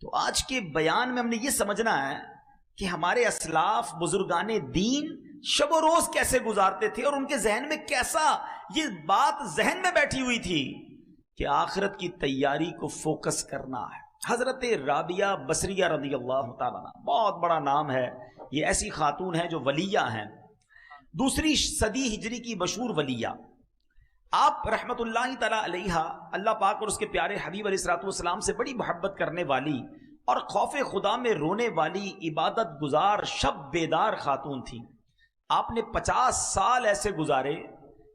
تو آج کے بیان میں ہم نے یہ سمجھنا ہے کہ ہمارے اسلاف بزرگان دین شب و روز کیسے گزارتے تھے، اور ان کے ذہن میں کیسا یہ بات ذہن میں بیٹھی ہوئی تھی کہ آخرت کی تیاری کو فوکس کرنا ہے۔ حضرت رابعہ بصریہ رضی اللہ تعالیٰ عنہ، بہت بڑا نام ہے، یہ ایسی خاتون ہیں جو ولیہ ہیں، دوسری صدی ہجری کی مشہور ولیہ۔ آپ رحمت اللہ تعالیٰ علیہ، اللہ پاک اور اس کے پیارے حبیب علیہ الصلوۃ والسلام سے بڑی محبت کرنے والی اور خوف خدا میں رونے والی، عبادت گزار، شب بیدار خاتون تھی۔ آپ نے 50 سال ایسے گزارے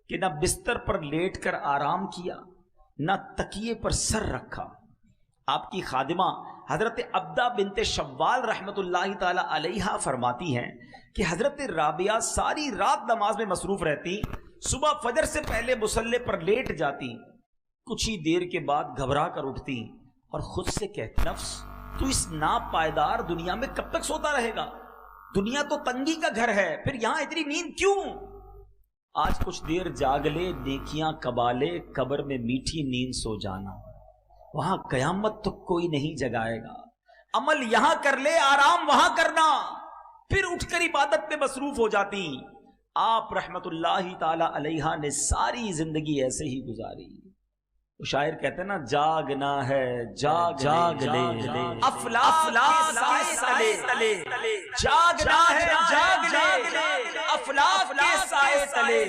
کہ نہ بستر پر لیٹ کر آرام کیا، نہ تکیے پر سر رکھا۔ آپ کی خادمہ حضرت عبدہ بنت شوال رحمت اللہ تعالی علیہا فرماتی ہیں کہ حضرت رابعہ ساری رات نماز میں مصروف رہتی، صبح فجر سے پہلے مصلی پر لیٹ جاتی، کچھ ہی دیر کے بعد گھبرا کر اٹھتی اور خود سے کہتی، نفس تو اس ناپائیدار دنیا میں کب تک سوتا رہے گا؟ دنیا تو تنگی کا گھر ہے، پھر یہاں اتنی نیند کیوں؟ آج کچھ دیر جاگ لے، نیکیاں کبا لے، قبر میں میٹھی نیند سو جانا، وہاں قیامت تو کوئی نہیں جگائے گا۔ عمل یہاں کر لے، آرام وہاں کرنا، پھر اٹھ کر عبادت میں مصروف ہو جاتی۔ آپ رحمت اللہ تعالی علیہ نے ساری زندگی ایسے ہی گزاری۔ وہ شاعر کہتے ہیں نا، جاگنا ہے جاگ لے، افلاک کے سائے تلے، جاگنا ہے جاگ لے، افلاک کے سائے تلے،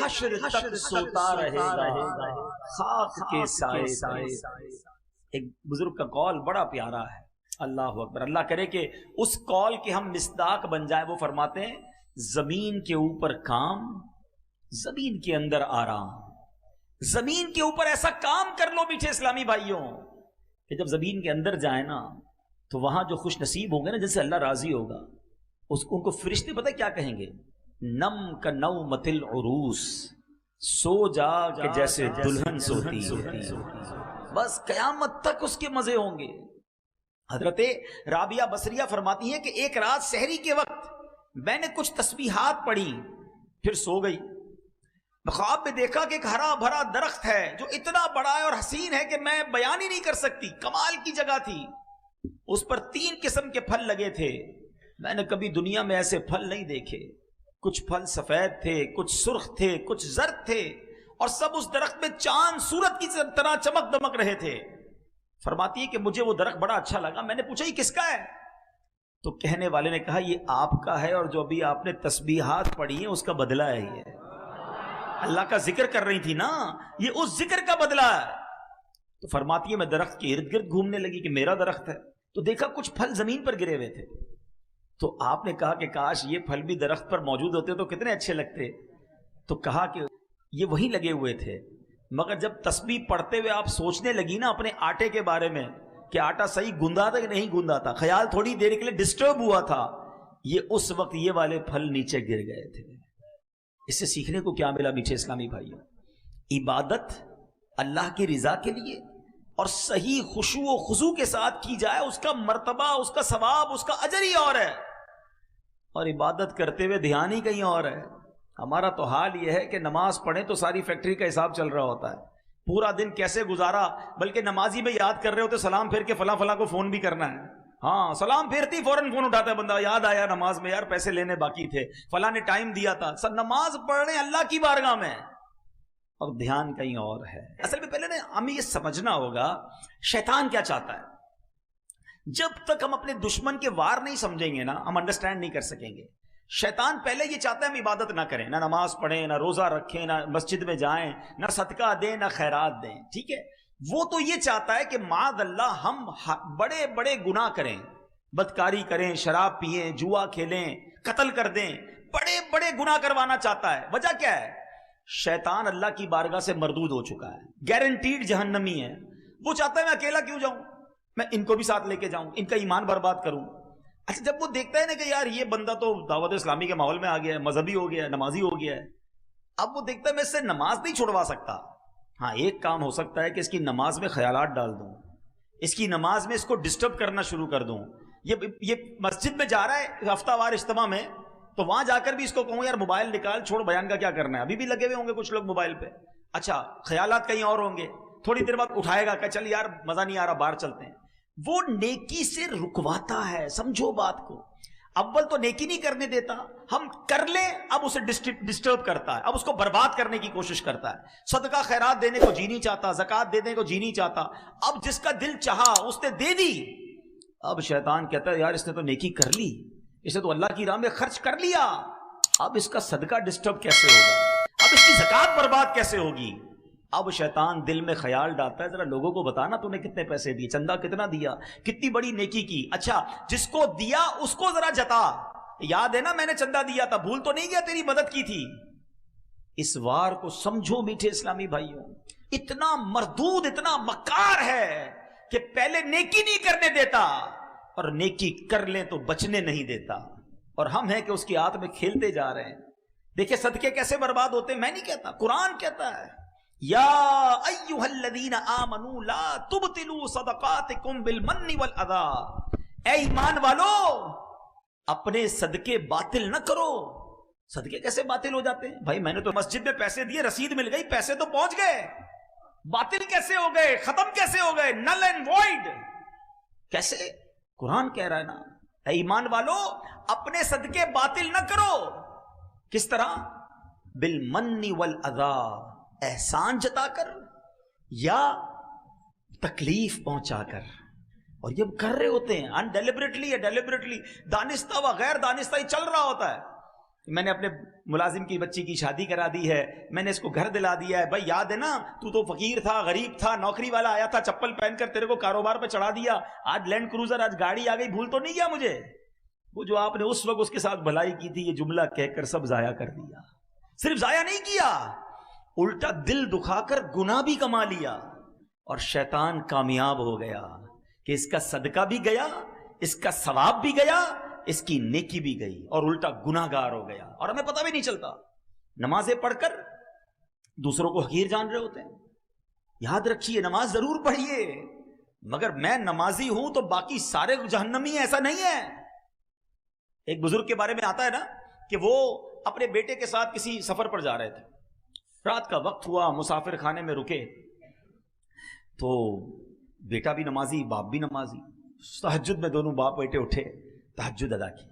حشر تک سوتا رہے گا خاک کے سائے تلے۔ ایک بزرگ کا قول بڑا پیارا ہے، اللہ اکبر، اللہ کرے کہ اس قول کے ہم مصداق بن جائیں۔ وہ فرماتے ہیں، زمین کے اوپر کام، زمین کے اندر آرام۔ زمین کے اوپر ایسا کام کر لو میٹھے اسلامی بھائیوں کہ جب زمین کے اندر جائیں نا تو وہاں جو خوش نصیب ہوں گے نا، جن سے اللہ راضی ہوگا، ان کو فرشتے پتہ کیا کہیں گے؟ نم کا نومۃ العروس، سو جا کہ جیسے دلہن سوتی ہے، بس قیامت تک اس کے مزے ہوں گے۔ حضرت رابعہ بصریہ فرماتی ہیں کہ ایک رات سحری کے وقت میں نے کچھ تسبیحات پڑھی، پھر سو گئی۔ خواب میں دیکھا کہ ایک ہرا بھرا درخت ہے جو اتنا بڑا ہے اور حسین ہے کہ میں بیان ہی نہیں کر سکتی، کمال کی جگہ تھی۔ اس پر 3 قسم کے پھل لگے تھے، میں نے کبھی دنیا میں ایسے پھل نہیں دیکھے۔ کچھ پھل سفید تھے، کچھ سرخ تھے، کچھ زرد تھے، اور سب اس درخت میں چاند سورج کی طرح چمک دمک رہے تھے۔ فرماتی ہے کہ مجھے وہ درخت بڑا اچھا لگا، میں نے پوچھا یہ کس کا ہے؟ تو کہنے والے نے کہا یہ آپ کا ہے، اور جو ابھی آپ نے تسبیحات پڑھی ہیں اس کا بدلہ ہے۔ یہ اللہ کا ذکر کر رہی تھی نا، یہ اس ذکر کا بدلہ ہے۔ تو فرماتی ہے میں درخت کے ارد گرد گھومنے لگی کہ میرا درخت ہے، تو دیکھا کچھ پھل زمین پر گرے ہوئے تھے۔ تو آپ نے کہا کہ کاش یہ پھل بھی درخت پر موجود ہوتے تو کتنے اچھے لگتے۔ تو کہا کہ یہ وہی لگے ہوئے تھے، مگر جب تسبیح پڑھتے ہوئے آپ سوچنے لگی نا اپنے آٹے کے بارے میں کہ آٹا صحیح گوندا تھا کہ نہیں گوندا تھا، خیال تھوڑی دیر کے لیے ڈسٹرب ہوا تھا، یہ اس وقت یہ والے پھل نیچے گر گئے تھے۔ اس سے سیکھنے کو کیا ملا میٹھے اسلامی بھائیوں؟ عبادت اللہ کی رضا کے لیے اور صحیح خشوع و خضوع کے ساتھ کی جائے، اس کا مرتبہ، اس کا ثواب، اس کا اجر ہی اور ہے، اور عبادت کرتے ہوئے دھیان ہی کہیں اور ہے۔ ہمارا تو حال یہ ہے کہ نماز پڑھیں تو ساری فیکٹری کا حساب چل رہا ہوتا ہے، پورا دن کیسے گزارا، بلکہ نمازی میں یاد کر رہے ہوتے سلام پھیر کے فلاں فلاں کو فون بھی کرنا ہے۔ ہاں، سلام پھیرتی فوراً فون اٹھاتا ہے بندہ، یاد آیا نماز میں یار پیسے لینے باقی تھے، فلاں نے ٹائم دیا تھا۔ سب نماز پڑھ رہے ہیں اللہ کی بارگاہ میں اور دھیان کہیں اور ہے۔ اصل میں پہلے ہمیں یہ سمجھنا ہوگا شیطان کیا چاہتا ہے۔ جب تک ہم اپنے دشمن کے وار نہیں سمجھیں گے نا، ہم انڈرسٹینڈ نہیں کر سکیں گے۔ شیطان پہلے یہ چاہتا ہے ہم عبادت نہ کریں، نہ نماز پڑھیں، نہ روزہ رکھیں، نہ مسجد میں جائیں، نہ صدقہ دیں، نہ خیرات دیں، ٹھیک ہے۔ وہ تو یہ چاہتا ہے کہ معاذ اللہ ہم بڑے بڑے گناہ کریں، بدکاری کریں، شراب پئیں، جوا کھیلیں، قتل کر دیں، بڑے بڑے گناہ کروانا چاہتا ہے۔ وجہ کیا ہے؟ شیطان اللہ کی بارگاہ سے مردود ہو چکا ہے، گارنٹیڈ جہنمی ہے۔ وہ چاہتا ہے میں اکیلا کیوں جاؤں، میں ان کو بھی ساتھ لے کے جاؤں، ان کا ایمان برباد کروں۔ اچھا، جب وہ دیکھتا ہے نا کہ یار یہ بندہ تو دعوت اسلامی کے ماحول میں آ گیا ہے، مذہبی ہو گیا ہے، نمازی ہو گیا ہے، اب وہ دیکھتا ہے میں اس سے نماز نہیں چھوڑوا سکتا۔ ہاں، ایک کام ہو سکتا ہے کہ اس کی نماز میں خیالات ڈال دوں، اس کی نماز میں اس کو ڈسٹرب کرنا شروع کر دوں۔ یہ مسجد میں جا رہا ہے ہفتہ وار اجتماع میں، تو وہاں جا کر بھی اس کو کہوں یار موبائل نکال، چھوڑ، بیان کا کیا کرنا ہے، ابھی بھی لگے ہوئے ہوں گے کچھ لوگ موبائل پہ۔ اچھا، خیالات کہیں اور ہوں گے، تھوڑی دیر بعد اٹھائے گا کہ چل یار مزہ نہیں آ رہا، باہر چلتے ہیں۔ وہ نیکی سے رکواتا ہے. سمجھو بات کو. اول تو نیکی نہیں کرنے دیتا, ہم کر لیں اب اسے ڈسٹرب کرتا ہے, اب اس کو برباد کرنے کی کوشش کرتا ہے. صدقہ خیرات دینے کو جی نہیں چاہتا, زکوٰۃ دینے کو جی نہیں چاہتا. اب جس کا دل چاہا اس نے دے دی. اب شیطان کہتا ہے یار اس نے تو نیکی کر لی, اس نے تو اللہ کی راہ میں خرچ کر لیا, اب اس کا صدقہ ڈسٹرب کیسے ہوگا, اب اس کی زکوٰۃ برباد کیسے ہوگی. اب شیطان دل میں خیال ڈالتا ہے ذرا لوگوں کو بتانا تو نے کتنے پیسے دیے, چندہ کتنا دیا, کتنی بڑی نیکی کی. اچھا جس کو دیا اس کو ذرا جتا, یاد ہے نا میں نے چندہ دیا تھا, بھول تو نہیں گیا تیری مدد کی تھی. اس وار کو سمجھو میٹھے اسلامی بھائیوں, اتنا مردود اتنا مکار ہے کہ پہلے نیکی نہیں کرنے دیتا اور نیکی کر لیں تو بچنے نہیں دیتا, اور ہم ہیں کہ اس کی آت میں کھیلتے جا رہے ہیں. دیکھیں صدقے کیسے برباد ہوتے ہیں, میں نہیں کہتا, قرآن کہتا ہے یا ایھا الذین آمنوا لا تبطلوا صدقاتکم بالمن والاذی. اے ایمان والو اپنے صدقے باطل نہ کرو. صدقے کیسے باطل ہو جاتے ہیں بھائی, میں نے تو مسجد میں پیسے دیے, رسید مل گئی, پیسے تو پہنچ گئے, باطل کیسے ہو گئے, ختم کیسے ہو گئے, نل اینڈ وائڈ کیسے. قرآن کہہ رہا ہے نا اے ایمان والو اپنے صدقے باطل نہ کرو. کس طرح, بالمن والاذی, احسان جتا کر یا تکلیف پہنچا کر. اور یہ کر رہے ہوتے ہیں انڈیلیبریٹلی یا ڈیلیبریٹلی, دانستہ و غیر دانستہ ہی چل رہا ہوتا ہے. میں نے اپنے ملازم کی بچی کی شادی کرا دی ہے, میں نے اس کو گھر دلا دیا ہے. بھائی یاد ہے نا تو فقیر تھا, غریب تھا, نوکری والا آیا تھا چپل پہن کر تیرے کو کاروبار پہ چڑھا دیا, آج لینڈ کروزر, آج گاڑی آ گئی, بھول تو نہیں گیا مجھے. وہ جو آپ نے اس وقت اس کے ساتھ بھلائی کی تھی, یہ جملہ کہہ کر سب ضائع کر دیا. صرف ضائع نہیں کیا, الٹا دل دکھا کر گناہ بھی کما لیا, اور شیطان کامیاب ہو گیا کہ اس کا صدقہ بھی گیا, اس کا ثواب بھی گیا, اس کی نیکی بھی گئی, اور الٹا گناہ گار ہو گیا, اور ہمیں پتہ بھی نہیں چلتا. نمازیں پڑھ کر دوسروں کو حقیر جان رہے ہوتے ہیں. یاد رکھیے نماز ضرور پڑھیے, مگر میں نمازی ہوں تو باقی سارے جہنمی ہیں, ایسا نہیں ہے. ایک بزرگ کے بارے میں آتا ہے نا کہ وہ اپنے بیٹے کے ساتھ کسی سفر پر جا رہے تھے, رات کا وقت ہوا, مسافر خانے میں رکے, تو بیٹا بھی نمازی باپ بھی نمازی. تہجد میں دونوں باپ بیٹے اٹھے, تہجد ادا کی.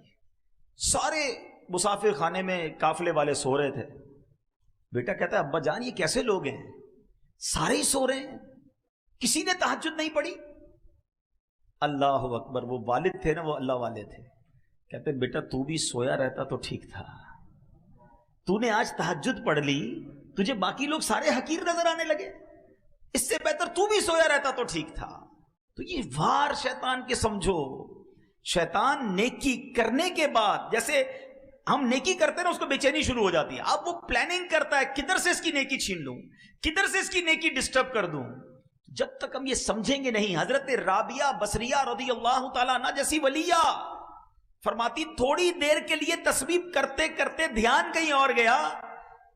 سارے مسافر خانے میں قافلے والے سو رہے تھے. بیٹا کہتا ہے ابا جان یہ کیسے لوگ ہیں, سارے ہی سو رہے ہیں, کسی نے تہجد نہیں پڑھی. اللہ اکبر. وہ والد تھے نا, وہ اللہ والے تھے. کہتے بیٹا تو بھی سویا رہتا تو ٹھیک تھا, تو نے آج تہجد پڑھ لی, تجھے باقی لوگ سارے حقیر نظر آنے لگے, اس سے بہتر تو بھی سویا رہتا تو ٹھیک تھا. تو یہ وار شیطان کے سمجھو. شیطان نیکی کرنے کے بعد, جیسے ہم نیکی کرتے ہیں نا, اس کو بے چینی شروع ہو جاتی ہے. اب وہ پلاننگ کرتا ہے کدھر سے اس کی نیکی چھین لوں, کدھر سے اس کی نیکی ڈسٹرب کر دوں. جب تک ہم یہ سمجھیں گے نہیں. حضرت رابعہ بصریہ رضی اللہ تعالیٰ عنہ جیسی ولیہ فرماتی تھوڑی دیر کے لیے تسبیح کرتے کرتے دھیان کہیں اور گیا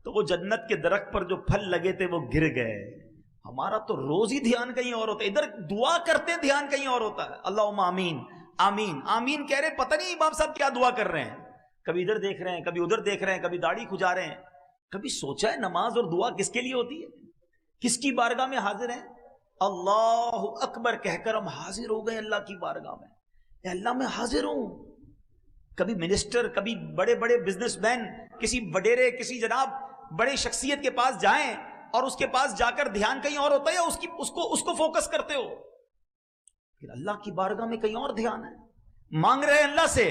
تو وہ جنت کے درخت پر جو پھل لگے تھے وہ گر گئے. ہمارا تو روز ہی دھیان کہیں اور ہوتا ہے, ادھر دعا کرتے دھیان کہیں اور ہوتا ہے. اللہم آمین آمین آمین کہہ رہے, پتہ نہیں امام صاحب کیا دعا کر رہے ہیں, کبھی ادھر دیکھ رہے ہیں, کبھی ادھر دیکھ رہے ہیں, کبھی داڑھی کھجا رہے ہیں. کبھی سوچا ہے نماز اور دعا کس کے لیے ہوتی ہے, کس کی بارگاہ میں حاضر ہیں. اللہ اکبر کہہ کر ہم حاضر ہو گئے اللہ کی بارگاہ میں. اے اللہ میں حاضر ہوں. کبھی منسٹر, کبھی بڑے بڑے بزنس مین, کسی وڈیرے, کسی جناب بڑے شخصیت کے پاس جائیں اور اس کے پاس جا کر دھیان کہیں اور ہوتا ہے, یا اس کو فوکس کرتے ہو. پھر اللہ کی بارگاہ میں کہیں اور دھیان ہے, مانگ رہے ہیں اللہ سے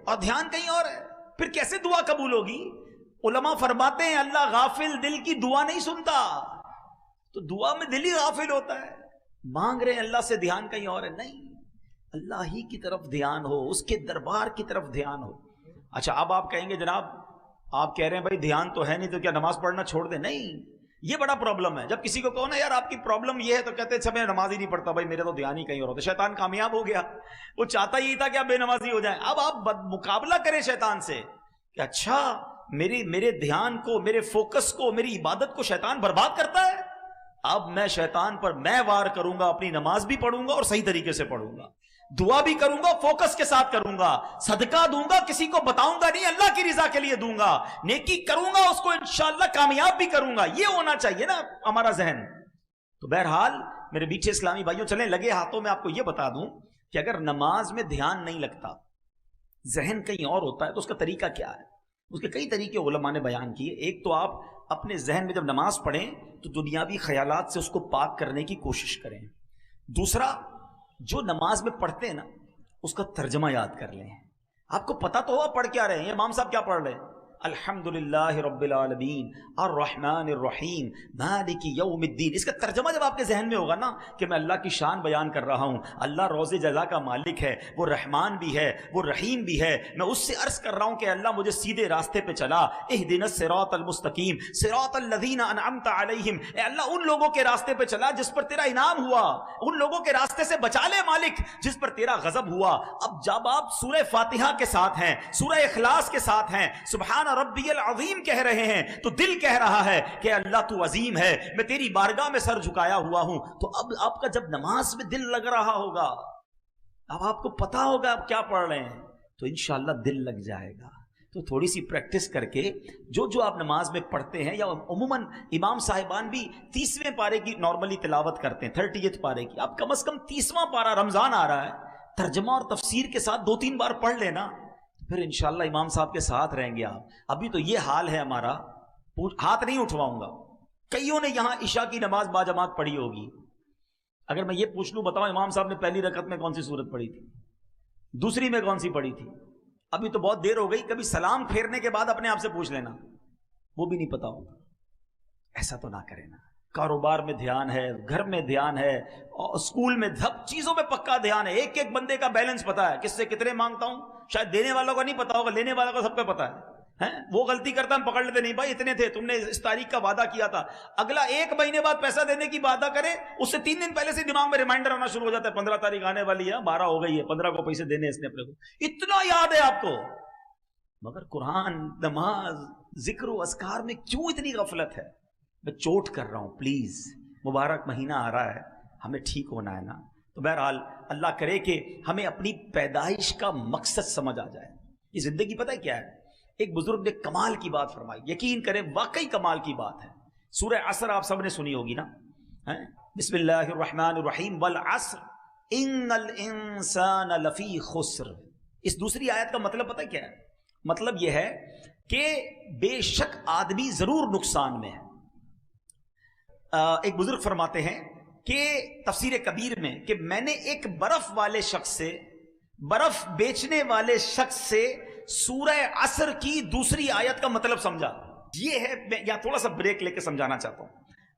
اور دھیان کہیں اور ہے, پھر کیسے دعا قبول ہوگی. علماء فرماتے ہیں اللہ غافل دل کی دعا نہیں سنتا, تو دعا میں دل ہی غافل ہوتا ہے. مانگ رہے ہیں اللہ سے, دھیان کہیں اور ہے. نہیں, اللہ ہی کی طرف دھیان ہو, اس کے دربار کی طرف دھیان ہو. اچھا اب آپ کہیں گے جناب آپ کہہ رہے ہیں بھائی دھیان تو ہے نہیں تو کیا نماز پڑھنا چھوڑ دیں. نہیں, یہ بڑا پرابلم ہے. جب کسی کو کہو نا یار آپ کی پرابلم یہ ہے تو کہتے ہیں میں نماز ہی نہیں پڑھتا بھائی, میرا تو دھیان ہی کہیں اور ہوتا. شیطان کامیاب ہو گیا, وہ چاہتا ہی تھا کہ آپ بے نمازی ہو جائیں. اب آپ مقابلہ کریں شیطان سے کہ اچھا میرے دھیان کو, میرے فوکس کو, میری عبادت کو شیطان برباد کرتا ہے. اب میں شیطان پر میں وار کروں گا, اپنی نماز بھی پڑھوں گا اور صحیح طریقے سے پڑھوں گا, دعا بھی کروں گا, فوکس کے ساتھ کروں گا, صدقہ دوں گا, کسی کو بتاؤں گا نہیں, اللہ کی رضا کے لیے دوں گا, نیکی کروں گا, اس کو انشاءاللہ کامیاب بھی کروں گا. یہ ہونا چاہیے نا ہمارا ذہن. تو بہرحال میرے میٹھے اسلامی بھائیوں، چلیں لگے ہاتھوں میں آپ کو یہ بتا دوں کہ اگر نماز میں دھیان نہیں لگتا، ذہن کہیں اور ہوتا ہے، تو اس کا طریقہ کیا ہے؟ اس کے کئی طریقے علماء نے بیان کیے۔ ایک تو آپ اپنے ذہن میں جب نماز پڑھیں تو دنیاوی خیالات سے اس کو پاک کرنے کی کوشش کریں۔ دوسرا، جو نماز میں پڑھتے ہیں نا اس کا ترجمہ یاد کر لیں۔ آپ کو پتا تو ہوا پڑھ کیا رہے ہیں، امام صاحب کیا پڑھ رہے ہیں؟ الحمدللہ رب العالمین الرحمن الرحیم مالک یوم الدین۔ اس کا ترجمہ جب آپ کے ذہن میں ہوگا نا کہ میں اللہ کی شان بیان کر رہا ہوں، اللہ روز جزا کا مالک ہے، وہ رحمان بھی ہے، وہ رحیم بھی ہے، میں اس سے عرض کر رہا ہوں کہ اللہ مجھے سیدھے راستے پہ چلا، اہدنا الصراط المستقیم صراط الذین انعمت علیہم، اے اللہ ان لوگوں کے راستے پہ چلا جس پر تیرا انعام ہوا، ان لوگوں کے راستے سے بچا لے مالک جس پر تیرا غضب ہوا۔ اب جب آپ سورہ فاتحہ کے ساتھ ہیں، سورہ اخلاص کے ساتھ ہیں، سبحان ربی العظیم کہہ رہے ہیں، تو دل کہہ رہا ہے کہ اللہ تو عظیم ہے، میں تیری بارگاہ میں سر جھکایا ہوا ہوں۔ تو اب آپ کا جب نماز میں دل لگ رہا ہوگا، اب آپ کو پتا ہوگا آپ کیا پڑھ رہے ہیں، تو انشاءاللہ دل لگ جائے گا۔ تو تھوڑی سی پریکٹس کر کے جو آپ نماز میں پڑھتے ہیں، یا عموماً امام صاحبان بھی 30ویں پارے کی نارملی تلاوت کرتے ہیں، 30 پارے کی، آپ کم از کم 30واں پارہ، رمضان آ رہا ہے، ترجمہ اور تفسیر کے ساتھ 2-3 بار پڑھ لینا، پھر انشاءاللہ امام صاحب کے ساتھ رہیں گے آپ۔ ابھی تو یہ حال ہے ہمارا، ہاتھ نہیں اٹھواؤں گا، کئیوں نے یہاں عشاء کی نماز باجماعت پڑھی ہوگی، اگر میں یہ پوچھ لوں بتاؤ امام صاحب نے پہلی رکعت میں کون سی سورت پڑھی تھی، دوسری میں کون سی پڑھی تھی؟ ابھی تو بہت دیر ہو گئی، کبھی سلام پھیرنے کے بعد اپنے آپ سے پوچھ لینا، وہ بھی نہیں پتا ہوگا۔ ایسا تو نہ کرے نا، کاروبار میں دھیان ہے، گھر میں دھیان ہے، اور اسکول میں سب چیزوں میں پکا دھیان ہے، ایک ایک بندے کا بیلنس پتا ہے، کس سے کتنے مانگتا ہوں، شاید دینے والوں کو نہیں پتا ہوگا، لینے والوں کو سب کو پتا ہے۔ وہ غلطی کرتا ہم پکڑ لیتے، نہیں بھائی اتنے تھے، تم نے اس تاریخ کا وعدہ کیا تھا، اگلا 1 مہینے بعد پیسہ دینے کی وعدہ کرے، اس سے 3 دن پہلے سے دماغ میں ریمائنڈر آنا شروع ہو جاتا ہے، 15 تاریخ آنے والی ہے، 12 ہو گئی ہے، 15 کو پیسے دینے اس نے اپنے کو، اتنا یاد ہے آپ کو۔ مگر قرآن، نماز، ذکر و اذکار میں کیوں اتنی غفلت ہے؟ میں چوٹ کر رہا ہوں، پلیز، مبارک مہینہ آ رہا ہے، ہمیں ٹھیک ہونا ہے نا۔ تو بہرحال اللہ کرے کہ ہمیں اپنی پیدائش کا مقصد سمجھ آ جائے۔ یہ زندگی پتہ ہے کیا ہے؟ ایک بزرگ نے کمال کی بات فرمائی، یقین کریں واقعی کمال کی بات ہے۔ سورہ عصر آپ سب نے سنی ہوگی نا، بسم اللہ الرحمن الرحیم والعصر ان الانسان لفی خسر۔ اس دوسری آیت کا مطلب پتہ کیا ہے؟ مطلب یہ ہے کہ بے شک آدمی ضرور نقصان میں ہے۔ ایک بزرگ فرماتے ہیں کہ تفسیر کبیر میں کہ میں نے ایک برف والے شخص سے، برف بیچنے والے شخص سے سورہ عصر کی دوسری آیت کا مطلب سمجھا۔ یہ ہے، میں یہاں تھوڑا سا بریک لے کے سمجھانا چاہتا ہوں۔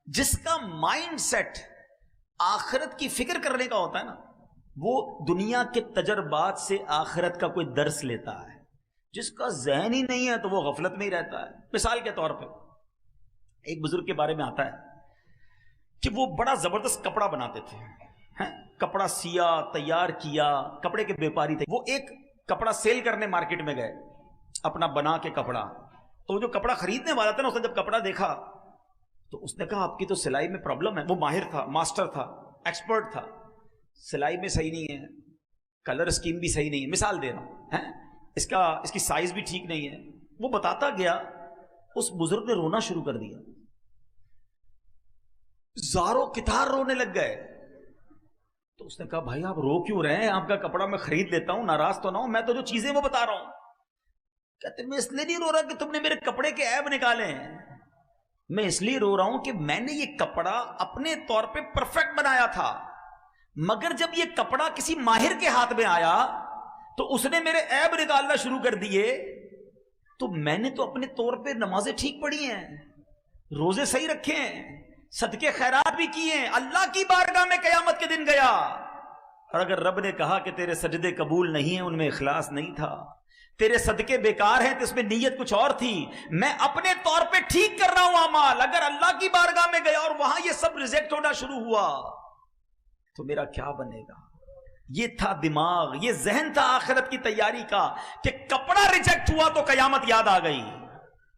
جس کا مائنڈ سیٹ آخرت کی فکر کرنے کا ہوتا ہے نا، وہ دنیا کے تجربات سے آخرت کا کوئی درس لیتا ہے۔ جس کا ذہن ہی نہیں ہے تو وہ غفلت میں ہی رہتا ہے۔ مثال کے طور پہ ایک بزرگ کے بارے میں آتا ہے کہ وہ بڑا زبردست کپڑا بناتے تھے، کپڑا سیا، تیار کیا، کپڑے کے بیپاری تھے۔ وہ ایک کپڑا سیل کرنے مارکیٹ میں گئے، اپنا بنا کے کپڑا، تو جو کپڑا خریدنے والا تھا نا، اس نے جب کپڑا دیکھا تو اس نے کہا آپ کی تو سلائی میں پرابلم ہے۔ وہ ماہر تھا، ماسٹر تھا، ایکسپرٹ تھا، سلائی میں صحیح نہیں ہے، کلر اسکیم بھی صحیح نہیں ہے، مثال دے رہا ہوں، اس کی سائز بھی ٹھیک نہیں ہے۔ وہ بتاتا گیا، اس بزرگ نے رونا شروع کر دیا، زاروں کتار رونے لگ گئے۔ تو اس نے کہا بھائی آپ رو کیوں رہے ہیں، آپ کا کپڑا میں خرید لیتا ہوں، ناراض تو نہ ہوں، میں تو جو چیزیں وہ بتا رہا ہوں۔ کہتے میں اس لیے نہیں رو رہا کہ تم نے میرے کپڑے کے عیب نکالے ہیں، میں اس لیے رو رہا ہوں کہ میں نے یہ کپڑا اپنے طور پہ پرفیکٹ بنایا تھا، مگر جب یہ کپڑا کسی ماہر کے ہاتھ میں آیا تو اس نے میرے عیب نکالنا شروع کر دیے۔ تو میں نے تو اپنے طور پہ نمازیں ٹھیک پڑھی ہیں، روزے صحیح رکھے ہیں، صدقے خیرات بھی کیے ہیں، اللہ کی بارگاہ میں قیامت کے دن گیا، اور اگر رب نے کہا کہ تیرے سجدے قبول نہیں ہیں، ان میں اخلاص نہیں تھا، تیرے صدقے بیکار ہیں تو اس میں نیت کچھ اور تھی، میں اپنے طور پہ ٹھیک کر رہا ہوں اعمال، اگر اللہ کی بارگاہ میں گیا اور وہاں یہ سب ریجیکٹ ہونا شروع ہوا تو میرا کیا بنے گا؟ یہ تھا دماغ، یہ ذہن تھا آخرت کی تیاری کا، کہ کپڑا ریجیکٹ ہوا تو قیامت یاد آ گئی۔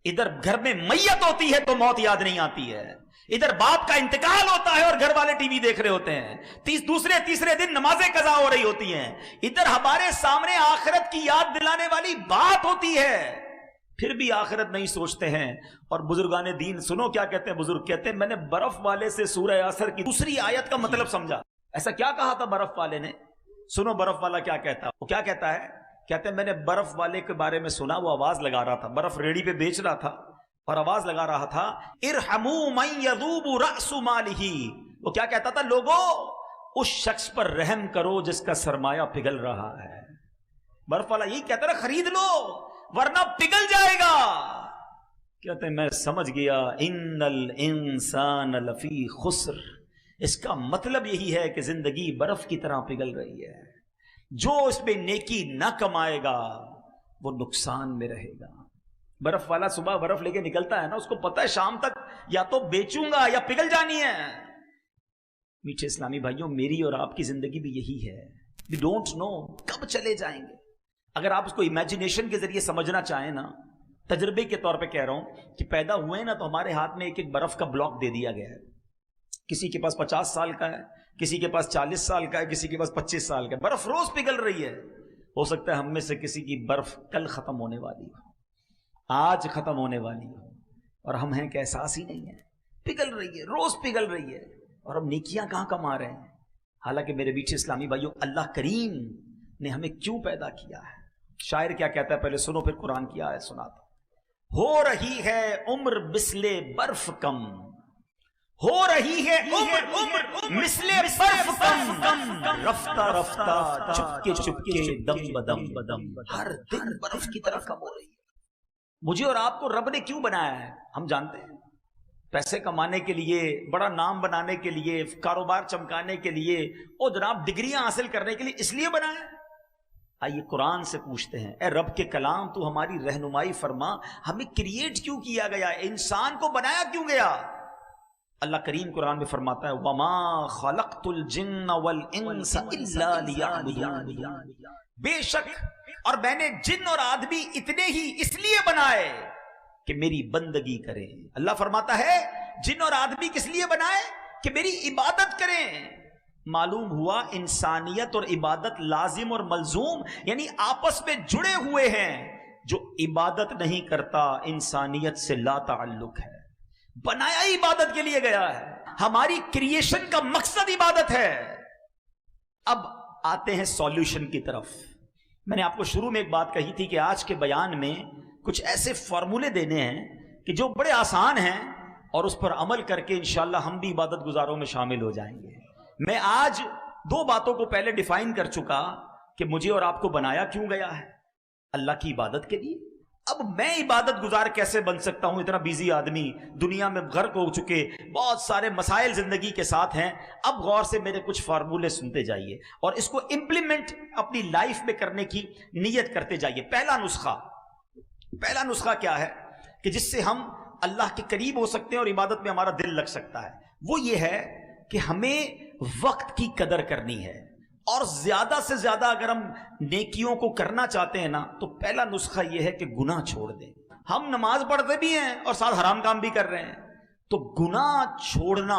ادھر گھر میں میت ہوتی ہے تو موت یاد نہیں آتی ہے، ادھر باپ کا انتقال ہوتا ہے اور گھر والے ٹی وی دیکھ رہے ہوتے ہیں، دوسرے تیسرے دن نمازیں قضا ہو رہی ہوتی ہیں، ادھر ہمارے سامنے آخرت کی یاد دلانے والی بات ہوتی ہے، پھر بھی آخرت نہیں سوچتے ہیں. اور بزرگان دین سنو کیا کہتے ہیں بزرگ, کہتے ہیں میں نے برف والے سے سورہ عصر کی دوسری آیت کا مطلب سمجھا. ایسا کیا کہا تھا برف والے نے؟ سنو برف والا کیا کہتا ہے. وہ کیا کہتا ہے؟ کہتے ہیں میں نے برف والے کے بارے میں سنا, وہ آواز لگا رہا تھا, برف ریڑھی پہ بیچ رہا تھا اور آواز لگا رہا تھا ارحموا من یذوب رأس مالہ. وہ کیا کہتا تھا؟ لوگوں اس شخص پر رحم کرو جس کا سرمایہ پگھل رہا ہے. برف والا یہی کہتا ہے خرید لو ورنہ پگھل جائے گا. کہتے ہیں میں سمجھ گیا ان الانسان لفی خسر. اس کا مطلب یہی ہے کہ زندگی برف کی طرح پگھل رہی ہے. جو اس پہ نیکی نہ کمائے گا وہ نقصان میں رہے گا. برف والا صبح برف لے کے نکلتا ہے نا, اس کو پتا ہے شام تک یا تو بیچوں گا یا پگھل جانی ہے. میٹھے اسلامی بھائیوں, میری اور آپ کی زندگی بھی یہی ہے. We don't know کب چلے جائیں گے. اگر آپ اس کو امیجنیشن کے ذریعے سمجھنا چاہیں نا, تجربے کے طور پہ کہہ رہا ہوں کہ پیدا ہوئے نا تو ہمارے ہاتھ میں ایک ایک برف کا بلاک دے دیا گیا ہے. کسی کے پاس 50 سال کا ہے, کسی کے پاس 40 سال کا ہے, کسی کے پاس 25 سال کا ہے. برف روز پگھل رہی ہے. ہو سکتا ہے ہم میں سے کسی کی برف کل ختم ہونے والی ہو, آج ختم ہونے والی ہو, اور ہم ہیں کہ احساس ہی نہیں ہے. پگھل رہی ہے, روز پگھل رہی ہے, اور ہم نیکیاں کہاں کما رہے ہیں. حالانکہ میرے میٹھے اسلامی بھائیوں, اللہ کریم نے ہمیں کیوں پیدا کیا ہے. شاعر کیا کہتا ہے, پہلے سنو پھر قرآن کی آیت سناتا. ہو رہی ہے عمر مثل برف کم, ہو رہی ہے عمر مثل برف کم, رفتہ رفتہ چپکے چپکے دم بدم بدم, ہر دن برف کی طرح کم ہو رہی ہے. مجھے اور آپ کو رب نے کیوں بنایا ہے ہم جانتے ہیں. پیسے کمانے کے لیے, بڑا نام بنانے کے لیے, کاروبار چمکانے کے لیے, اور جناب ڈگریاں حاصل کرنے کے لیے, اس لیے بنایا ہے. آئیے قرآن سے پوچھتے ہیں, اے رب کے کلام تو ہماری رہنمائی فرما, ہمیں کریٹ کیوں کیا گیا, انسان کو بنایا کیوں گیا. اللہ کریم قرآن میں فرماتا ہے وَمَا خَلَقْتُ الْجِنَّ وَالْإِنسَ إِلَّا لِيَعْبُدُونِ. بے شک اور میں نے جن اور آدمی اتنے ہی اس لیے بنائے کہ میری بندگی کریں. اللہ فرماتا ہے جن اور آدمی کس لیے بنائے؟ کہ میری عبادت کریں. معلوم ہوا انسانیت اور عبادت لازم اور ملزوم, یعنی آپس میں جڑے ہوئے ہیں. جو عبادت نہیں کرتا انسانیت سے لا تعلق ہے. بنایا عبادت کے لیے گیا ہے, ہماری کریشن کا مقصد عبادت ہے. اب آتے ہیں سولوشن کی طرف. میں نے آپ کو شروع میں ایک بات کہی تھی کہ آج کے بیان میں کچھ ایسے فارمولے دینے ہیں کہ جو بڑے آسان ہیں, اور اس پر عمل کر کے انشاءاللہ ہم بھی عبادت گزاروں میں شامل ہو جائیں گے. میں آج 2 باتوں کو پہلے ڈیفائن کر چکا کہ مجھے اور آپ کو بنایا کیوں گیا ہے, اللہ کی عبادت کے لیے. اب میں عبادت گزار کیسے بن سکتا ہوں؟ اتنا بیزی آدمی, دنیا میں غرق ہو چکے, بہت سارے مسائل زندگی کے ساتھ ہیں. اب غور سے میرے کچھ فارمولے سنتے جائیے اور اس کو امپلیمنٹ اپنی لائف میں کرنے کی نیت کرتے جائیے. پہلا نسخہ کیا ہے کہ جس سے ہم اللہ کے قریب ہو سکتے ہیں اور عبادت میں ہمارا دل لگ سکتا ہے, وہ یہ ہے کہ ہمیں وقت کی قدر کرنی ہے. اور زیادہ سے زیادہ اگر ہم نیکیوں کو کرنا چاہتے ہیں نا, تو پہلا نسخہ یہ ہے کہ گناہ چھوڑ دیں. ہم نماز پڑھتے بھی ہیں اور ساتھ حرام کام بھی کر رہے ہیں, تو گناہ چھوڑنا,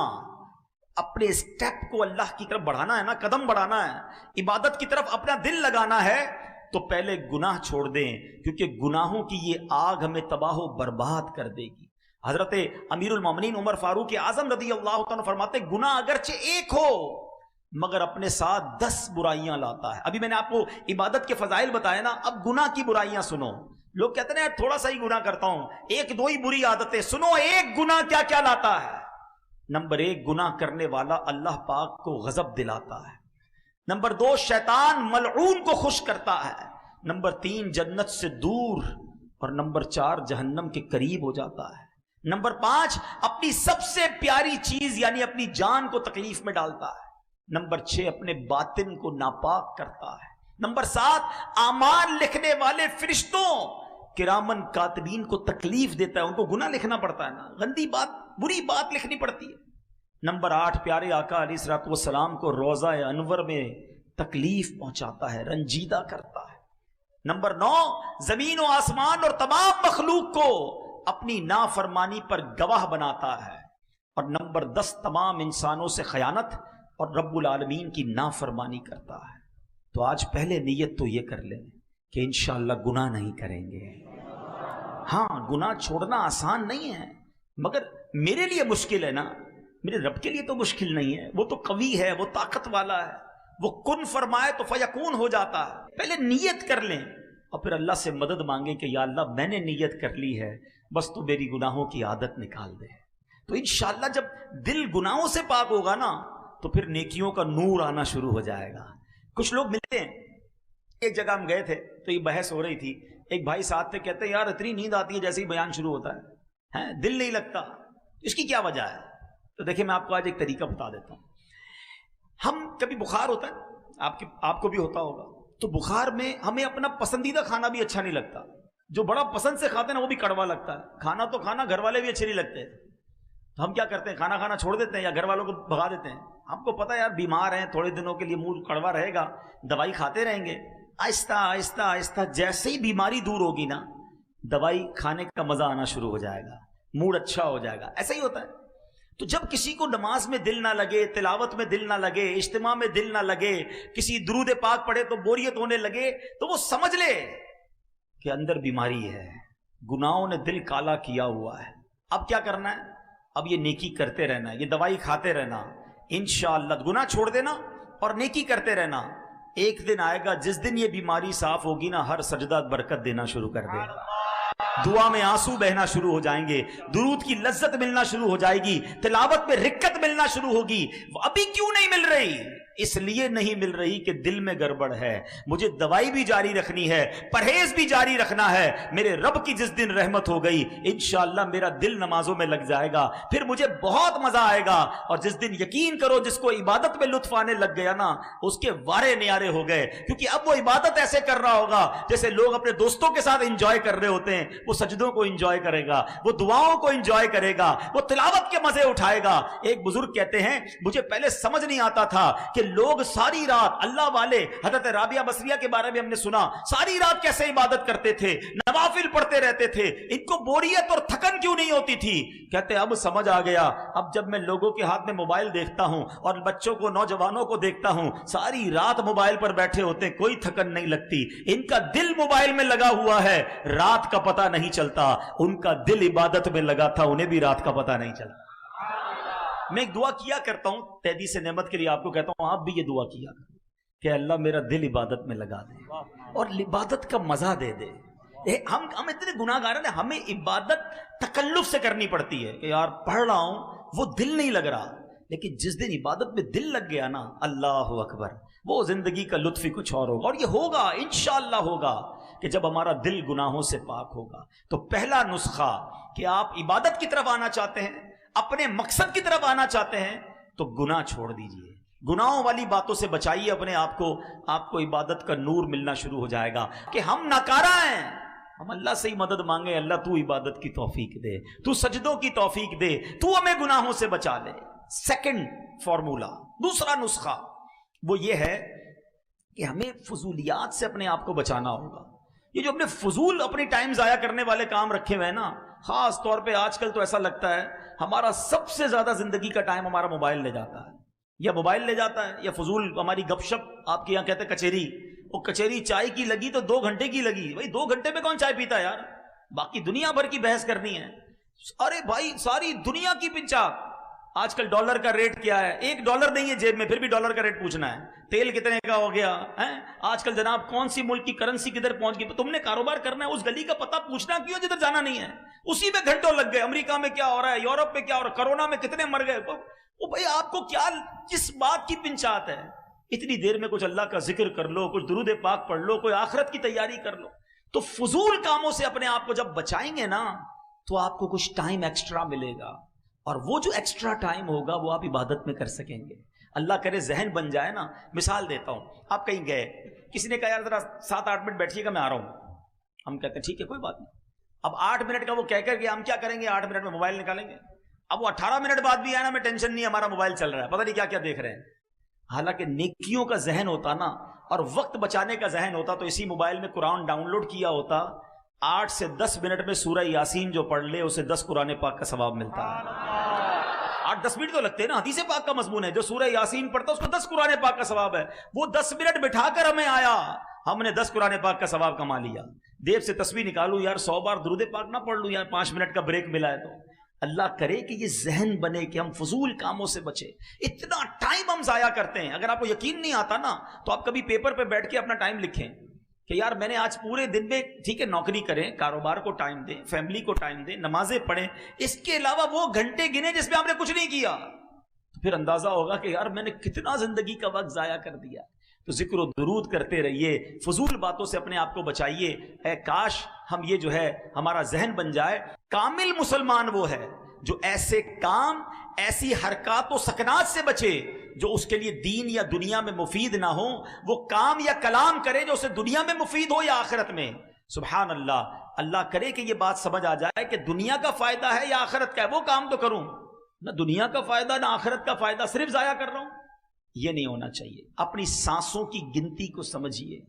اپنے سٹیپ کو اللہ کی طرف بڑھانا ہے نا, قدم بڑھانا ہے, عبادت کی طرف اپنا دل لگانا ہے, تو پہلے گناہ چھوڑ دیں, کیونکہ گناہوں کی یہ آگ ہمیں تباہ و برباد کر دے گی. حضرت امیر المومنین عمر فاروق اعظم رضی اللہ تعالیٰ فرماتے گناہ اگرچہ ایک ہو مگر اپنے ساتھ 10 برائیاں لاتا ہے. ابھی میں نے آپ کو عبادت کے فضائل بتایا نا, اب گناہ کی برائیاں سنو. لوگ کہتے ہیں یار تھوڑا سا ہی گناہ کرتا ہوں, 1-2 ہی بری عادتیں. سنو ایک گناہ کیا کیا لاتا ہے. نمبر 1, گناہ کرنے والا اللہ پاک کو غضب دلاتا ہے. نمبر 2, شیطان ملعون کو خوش کرتا ہے. نمبر 3, جنت سے دور. اور نمبر 4, جہنم کے قریب ہو جاتا ہے. نمبر 5, اپنی سب سے پیاری چیز یعنی اپنی جان کو تکلیف میں ڈالتا ہے. نمبر 6, اپنے باطن کو ناپاک کرتا ہے. نمبر 7, اعمال لکھنے والے فرشتوں کرامن کاتبین کو تکلیف دیتا ہے. ان کو گناہ لکھنا پڑتا ہے نا, گندی بات, بری بات لکھنی پڑتی ہے. نمبر 8, پیارے آقا علیہ الصلوۃ والسلام کو روضہ انور میں تکلیف پہنچاتا ہے, رنجیدہ کرتا ہے. نمبر 9, زمین و آسمان اور تمام مخلوق کو اپنی نافرمانی پر گواہ بناتا ہے. اور نمبر 10, تمام انسانوں سے خیانت اور رب العالمین کی نافرمانی کرتا ہے. تو آج پہلے نیت تو یہ کر لیں کہ انشاءاللہ گناہ نہیں کریں گے. ہاں گناہ چھوڑنا آسان نہیں ہے، مگر میرے لیے مشکل ہے نا، میرے رب کے لیے تو مشکل نہیں ہے، وہ تو قوی ہے، وہ طاقت والا ہے، وہ کن فرمائے تو فیکون ہو جاتا ہے۔ پہلے نیت کر لیں اور پھر اللہ سے مدد مانگیں کہ یا اللہ میں نے نیت کر لی ہے، بس تو میری گناہوں کی عادت نکال دے۔ تو انشاءاللہ جب دل گناہوں سے پاک ہوگا نا تو پھر نیکیوں کا نور آنا شروع ہو جائے گا۔ کچھ لوگ ملتے ہیں، ایک جگہ ہم گئے تھے تو یہ بحث ہو رہی تھی، ایک بھائی ساتھ تھے، کہتے ہیں یار اتنی نیند آتی ہے جیسے ہی بیان شروع ہوتا ہے، دل نہیں لگتا، اس کی کیا وجہ ہے؟ تو دیکھیں میں آپ کو آج ایک طریقہ بتا دیتا ہوں۔ ہم کبھی بخار ہوتا ہے، آپ کو بھی ہوتا ہوگا، تو بخار میں ہمیں اپنا پسندیدہ کھانا بھی اچھا نہیں لگتا، جو بڑا پسند سے کھاتے ہیں نا وہ بھی کڑوا لگتا ہے، کھانا تو کھانا، گھر والے بھی اچھے نہیں لگتے، تو ہم کیا کرتے ہیں، کھانا کھانا چھوڑ دیتے ہیں یا گھر والوں کو بھگا دیتے ہیں۔ ہم کو پتہ ہے یار بیمار ہیں، تھوڑے دنوں کے لیے منہ کڑوا رہے گا، دوائی کھاتے رہیں گے، آہستہ آہستہ آہستہ جیسے ہی بیماری دور ہوگی نا دوائی کھانے کا مزہ آنا شروع ہو جائے گا، موڈ اچھا ہو جائے گا۔ ایسا ہی ہوتا ہے۔ تو جب کسی کو نماز میں دل نہ لگے، تلاوت میں دل نہ لگے، اجتماع میں دل نہ لگے، کسی درود پاک پڑھے تو بوریت ہونے لگے، تو وہ سمجھ لے کہ اندر بیماری ہے، گناہوں نے دل کالا کیا ہوا ہے۔ اب کیا کرنا ہے؟ اب یہ نیکی کرتے رہنا، یہ دوائی کھاتے رہنا، انشاءاللہ گناہ چھوڑ دینا اور نیکی کرتے رہنا۔ ایک دن آئے گا جس دن یہ بیماری صاف ہوگی نا، ہر سجدہ برکت دینا شروع کر دے گا، دعا میں آنسو بہنا شروع ہو جائیں گے، درود کی لذت ملنا شروع ہو جائے گی، تلاوت میں رکت ملنا شروع ہوگی۔ ابھی کیوں نہیں مل رہی؟ اس لیے نہیں مل رہی کہ دل میں گڑبڑ ہے، مجھے دوائی بھی جاری رکھنی ہے، پرہیز بھی جاری رکھنا ہے۔ میرے رب کی جس دن رحمت ہو گئی انشاءاللہ میرا دل نمازوں میں لگ جائے گا، پھر مجھے بہت مزہ آئے گا۔ اور جس دن یقین کرو جس کو عبادت میں لطف آنے لگ گیا نا، اس کے وارے نیارے ہو گئے، کیونکہ اب وہ عبادت ایسے کر رہا ہوگا جیسے لوگ اپنے دوستوں کے ساتھ انجوائے کر رہے ہوتے ہیں۔ وہ سجدوں کو انجوائے کرے گا، وہ دعاؤں کو انجوائے کرے گا، وہ تلاوت کے مزے اٹھائے گا۔ ایک بزرگ کہتے ہیں مجھے پہلے سمجھ نہیں آتا تھا کہ لوگ ساری رات، اللہ والے حضرت رابعہ بصریہ کے بارے میں ہم نے سنا، ساری رات کیسے عبادت کرتے تھے، نوافل پڑھتے رہتے تھے، ان کو بوریت اور تھکن کیوں نہیں ہوتی تھی؟ کہتے اب سمجھ آ گیا، اب جب میں لوگوں کے ہاتھ میں موبائل دیکھتا ہوں اور بچوں کو، نوجوانوں کو دیکھتا ہوں ساری رات موبائل پر بیٹھے ہوتے ہیں، کوئی تھکن نہیں لگتی، ان کا دل موبائل میں لگا ہوا ہے، رات کا پتہ نہیں چلتا۔ ان کا دل عبادت میں لگا تھا، انہیں بھی رات کا پتہ نہیں چلا۔ میں ایک دعا کیا کرتا ہوں تحدیث نعمت کے لیے، آپ کو کہتا ہوں آپ بھی یہ دعا کیا کہ اللہ میرا دل عبادت میں لگا دے اور عبادت کا مزہ دے دے۔ ہم اتنے گناہ گار ہیں، ہمیں عبادت تکلف سے کرنی پڑتی ہے کہ یار پڑھ رہا ہوں وہ دل نہیں لگ رہا، لیکن جس دن عبادت میں دل لگ گیا نا، اللہ اکبر، وہ زندگی کا لطف ہی کچھ اور ہوگا۔ اور یہ ہوگا انشاءاللہ ہوگا کہ جب ہمارا دل گناہوں سے پاک ہوگا۔ تو پہلا نسخہ کہ آپ عبادت کی طرف آنا چاہتے ہیں، اپنے مقصد کی طرف آنا چاہتے ہیں، تو گناہ چھوڑ دیجئے، گناہوں والی باتوں سے بچائیے اپنے آپ کو، آپ کو عبادت کا نور ملنا شروع ہو جائے گا کہ ہم ناکارہ ہیں۔ ہم اللہ سے ہی مدد مانگے، اللہ تو عبادت کی توفیق دے، تو سجدوں کی توفیق دے، تو ہمیں گناہوں سے بچا لے۔ سیکنڈ فارمولا، دوسرا نسخہ وہ یہ ہے کہ ہمیں فضولیات سے اپنے آپ کو بچانا ہوگا۔ یہ جو اپنے فضول اپنی ٹائم ضائع کرنے والے کام رکھے ہوئے ہیں نا، خاص طور پہ آج کل تو ایسا لگتا ہے ہمارا سب سے زیادہ زندگی کا ٹائم ہمارا موبائل لے جاتا ہے، یا موبائل لے جاتا ہے یا فضول ہماری گپ شپ، آپ کے یہاں کہتے ہیں کچیری، وہ کچیری چائے کی لگی تو 2 گھنٹے کی لگی، بھائی 2 گھنٹے میں کون چائے پیتا ہے یار، باقی دنیا بھر کی بحث کرنی ہے۔ ارے بھائی ساری دنیا کی پنچاک، آج کل ڈالر کا ریٹ کیا ہے، $1 نہیں ہے جیب میں پھر بھی ڈالر کا ریٹ پوچھنا ہے، تیل کتنے کا ہو گیا ہے آج کل جناب، کون سی ملک کی کرنسی کدھر پہنچ گئی، تم نے کاروبار کرنا ہے اس گلی کا پتہ پوچھنا کیوں جدھر جانا نہیں ہے، اسی میں گھنٹوں لگ گئے، امریکہ میں کیا ہو رہا ہے، یورپ میں کیا ہو رہا ہے، کرونا میں کتنے مر گئے، وہ بھائی آپ کو کیا کس بات کی پنچات ہے، اتنی دیر میں کچھ اللہ کا ذکر کر لو، کچھ درود پاک پڑھ لو، کوئی آخرت کی تیاری کر لو۔ تو فضول کاموں سے اپنے آپ کو جب بچائیں گے نا تو آپ کو کچھ ٹائم ایکسٹرا ملے گا، اور وہ جو ایکسٹرا ٹائم ہوگا وہ آپ عبادت میں کر سکیں گے۔ اللہ کرے ذہن بن جائے نا۔ مثال دیتا ہوں، آپ کہیں گئے، کسی نے کہا یار ذرا 7-8 منٹ بیٹھیے گا میں آ رہا ہوں، ہم کہتے ہیں ٹھیک ہے کوئی بات نہیں۔ اب 8 منٹ کا وہ کہہ کر کے ہم کیا کریں گے، 8 منٹ میں موبائل نکالیں گے۔ اب وہ 18 منٹ بعد بھی آیا نا، ہمیں ٹینشن نہیں، ہمارا موبائل چل رہا ہے، پتہ نہیں کیا کیا دیکھ رہے ہیں۔ حالانکہ نیکیوں کا ذہن ہوتا نا اور وقت بچانے کا ذہن ہوتا تو اسی موبائل میں قرآن ڈاؤن لوڈ کیا ہوتا، 8 سے 10 منٹ میں سورہ یاسین جو پڑھ لے اسے 10 قرآن پاک کا ثواب ملتا ہے۔ 8-10 منٹ تو لگتے ہیں نا، حدیث پاک کا مضمون ہے، جو سورہ یاسین پڑھتا ہے اس کو 10 قرآن پاک کا ثواب ہے۔ وہ 10 منٹ بٹھا کر ہمیں آیا، ہم نے 10 قرآن پاک کا ثواب کما لیا، دیو سے تسبیح نکالوں یار 100 بار درود پاک نہ پڑھ لوں یار، 5 منٹ کا بریک ملا ہے تو۔ اللہ کرے کہ یہ ذہن بنے کہ ہم فضول کاموں سے بچے۔ اتنا ٹائم ہم ضائع کرتے ہیں، اگر آپ کو یقین نہیں آتا نا تو آپ کبھی پیپر پہ بیٹھ کے اپنا ٹائم لکھیں کہ یار میں نے آج پورے دن میں، ٹھیک ہے نوکری کریں، کاروبار کو ٹائم دیں، فیملی کو ٹائم دیں، نمازیں پڑھیں، اس کے علاوہ وہ گھنٹے گنے جس میں آپ نے کچھ نہیں کیا، تو پھر اندازہ ہوگا کہ یار میں نے کتنا زندگی کا وقت ضائع کر دیا۔ تو ذکر و درود کرتے رہیے، فضول باتوں سے اپنے آپ کو بچائیے۔ اے کاش ہم یہ جو ہے ہمارا ذہن بن جائے۔ کامل مسلمان وہ ہے جو ایسے کام، ایسی حرکات و سکنات سے بچے جو اس کے لیے دین یا دنیا میں مفید نہ ہو، وہ کام یا کلام کرے جو اسے دنیا میں مفید ہو یا آخرت میں۔ سبحان اللہ، اللہ کرے کہ یہ بات سمجھ آ جائے کہ دنیا کا فائدہ ہے یا آخرت کا ہے، وہ کام تو کروں، نہ دنیا کا فائدہ نہ آخرت کا فائدہ، صرف ضائع کر رہا ہوں۔ یہ نہیں ہونا چاہیے۔ اپنی سانسوں کی گنتی کو سمجھیے،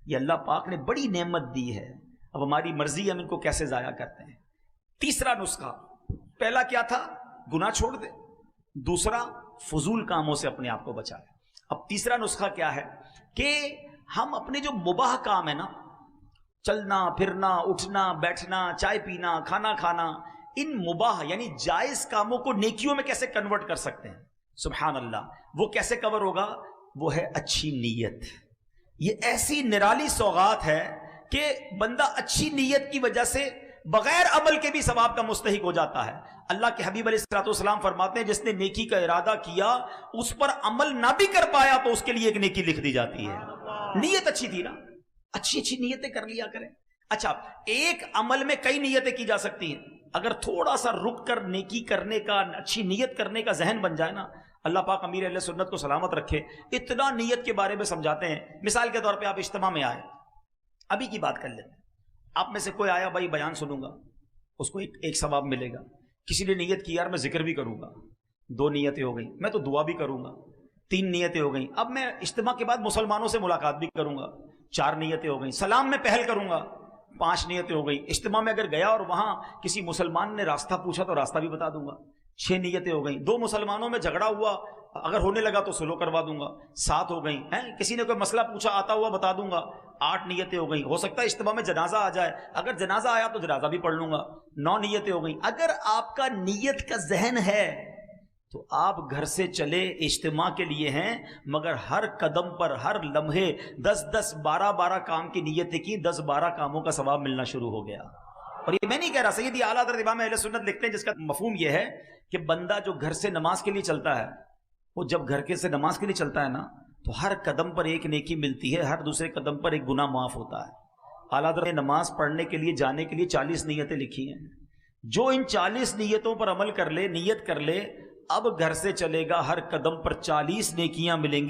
یہ اللہ پاک نے بڑی نعمت دی ہے، اب ہماری مرضی ہے ہم ان کو کیسے ضائع کرتے ہیں۔ تیسرا نسخہ، پہلا کیا تھا؟ گناہ چھوڑ دے، دوسرا فضول کاموں سے اپنے آپ کو بچائے۔ اب تیسرا نسخہ کیا ہے کہ ہم اپنے جو مباح کام ہے نا، چلنا پھرنا، اٹھنا بیٹھنا، چائے پینا، کھانا کھانا، ان مباح یعنی جائز کاموں کو نیکیوں میں کیسے کنورٹ کر سکتے ہیں۔ سبحان اللہ، وہ کیسے کور ہوگا؟ وہ ہے اچھی نیت۔ یہ ایسی نرالی سوغات ہے کہ بندہ اچھی نیت کی وجہ سے بغیر عمل کے بھی ثواب کا مستحق ہو جاتا ہے۔ اللہ کے حبیب علیہ الصلوۃ والسلام فرماتے ہیں جس نے نیکی کا ارادہ کیا، اس پر عمل نہ بھی کر پایا تو اس کے لیے ایک نیکی لکھ دی جاتی ہے۔ نیت اچھی تھی نا، اچھی اچھی نیتیں کر لیا کریں۔ اچھا، ایک عمل میں کئی نیتیں کی جا سکتی ہیں، اگر تھوڑا سا رک کر نیکی کرنے کا، اچھی نیت کرنے کا ذہن بن جائے نا، اللہ پاک امیر اہل سنت کو سلامت رکھے، اتنا نیت کے بارے میں سمجھاتے ہیں۔ مثال کے طور پہ آپ اجتماع میں آئے، ابھی کی بات کر لیتے ہیں، آپ میں سے کوئی آیا بھائی بیان سنوں گا، اس کو ایک ثواب ملے گا۔ کسی نے نیت کی یار میں ذکر بھی کروں گا، 2 نیتیں ہو گئیں، میں تو دعا بھی کروں گا، 3 نیتیں ہو گئیں، اب میں اجتماع کے بعد مسلمانوں سے ملاقات بھی کروں گا، 4 نیتیں ہو گئیں، سلام میں پہل کروں گا، 5 نیتیں ہو گئیں، اجتماع میں اگر گیا اور وہاں کسی مسلمان نے راستہ پوچھا تو راستہ بھی بتا دوں گا، 6 نیتیں ہو گئیں، 2 مسلمانوں میں جھگڑا ہوا، اگر ہونے لگا تو سلو کروا دوں گا، 7 ہو گئیں ہیں، کسی نے کوئی مسئلہ پوچھا آتا ہوا بتا دوں گا، 8 نیتیں ہو گئیں، ہو سکتا ہے اجتماع میں جنازہ آ جائے، اگر جنازہ آیا تو جنازہ بھی پڑھ لوں گا، 9 نیتیں ہو گئیں۔ اگر آپ کا نیت کا ذہن ہے تو آپ گھر سے چلے اجتماع کے لیے ہیں، مگر ہر قدم پر، ہر لمحے 10-10 12-12 کام کی نیتیں کی، 10-12 کاموں کا ثواب ملنا شروع ہو گیا۔ اور یہ میں نہیں کہہ رہا، سیدی اعلیٰ حضرت امام اہل سنت لکھتے ہیں جس کا مفہوم یہ ہے کہ بندہ جو گھر سے نماز کے لیے چلتا ہے، وہ جب گھر کے سے نماز کے لیے چلتا ہے نا تو ہر قدم پر ایک نیکی ملتی ہے، ہر دوسرے قدم پر ایک گناہ معاف ہوتا ہے۔ اعلیٰ حضرت نے نماز پڑھنے کے لیے جانے کے لیے 40 نیتیں لکھی ہیں، جو ان 40 نیتوں پر عمل کر لے، نیت کر لے، اب گھر سے چلے گا ہر قدم پر 40 نیکیاں ملیں گی۔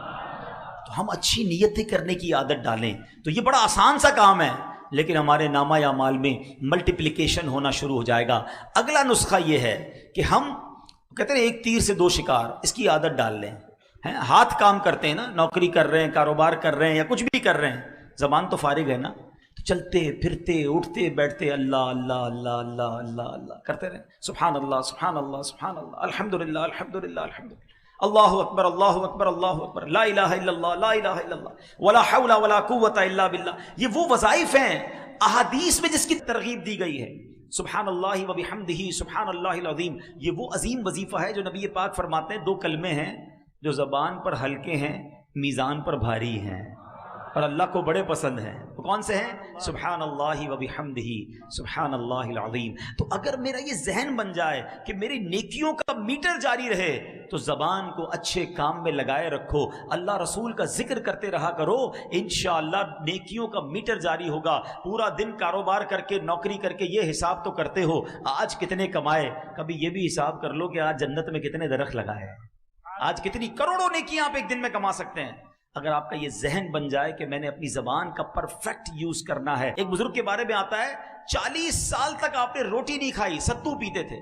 تو ہم اچھی نیتیں کرنے کی عادت ڈالیں تو یہ بڑا آسان سا کام ہے، لیکن ہمارے نامہ اعمال میں ملٹیپلیکیشن ہونا شروع ہو جائے گا۔ اگلا نسخہ یہ ہے کہ ہم کہتے ہیں ایک تیر سے 2 شکار، اس کی عادت ڈال لیں۔ ہاتھ کام کرتے ہیں نا، نوکری کر رہے ہیں، کاروبار کر رہے ہیں یا کچھ بھی کر رہے ہیں، زبان تو فارغ ہے نا، تو چلتے پھرتے اٹھتے بیٹھتے اللہ اللہ اللہ اللہ اللہ اللہ کرتے رہیں، سبحان اللہ سبحان اللہ سبحان اللہ، الحمدللہ الحمدللہ الحمدللہ، اللہ اکبر اللہ اکبر اللہ اکبر، لا الہ الا اللہ لا الہ الا اللہ، ولا حول ولا قوت الا باللہ۔ یہ وہ وظائف ہیں احادیث میں جس کی ترغیب دی گئی ہے، سبحان اللہ و بحمدہ سبحان اللہ العظیم۔ یہ وہ عظیم وظیفہ ہے جو نبی پاک فرماتے ہیں 2 کلمے ہیں جو زبان پر ہلکے ہیں، میزان پر بھاری ہیں اور اللہ کو بڑے پسند ہیں۔ وہ کون سے ہیں؟ سبحان اللہ و بحمدہ سبحان اللہ العظیم۔ تو اگر میرا یہ ذہن بن جائے کہ میری نیکیوں کا میٹر جاری رہے تو زبان کو اچھے کام میں لگائے رکھو، اللہ رسول کا ذکر کرتے رہا کرو، انشاءاللہ نیکیوں کا میٹر جاری ہوگا۔ پورا دن کاروبار کر کے، نوکری کر کے یہ حساب تو کرتے ہو آج کتنے کمائے، کبھی یہ بھی حساب کر لو کہ آج جنت میں کتنے درخت لگائے، آج کتنی کروڑوں نیکیاں آپ ایک دن میں کما سکتے ہیں۔ اگر آپ کا یہ ذہن بن جائے کہ میں نے اپنی زبان کا پرفیکٹ یوز کرنا ہے۔ ایک بزرگ کے بارے میں آتا ہے 40 سال تک آپ نے روٹی نہیں کھائی، ستو پیتے تھے،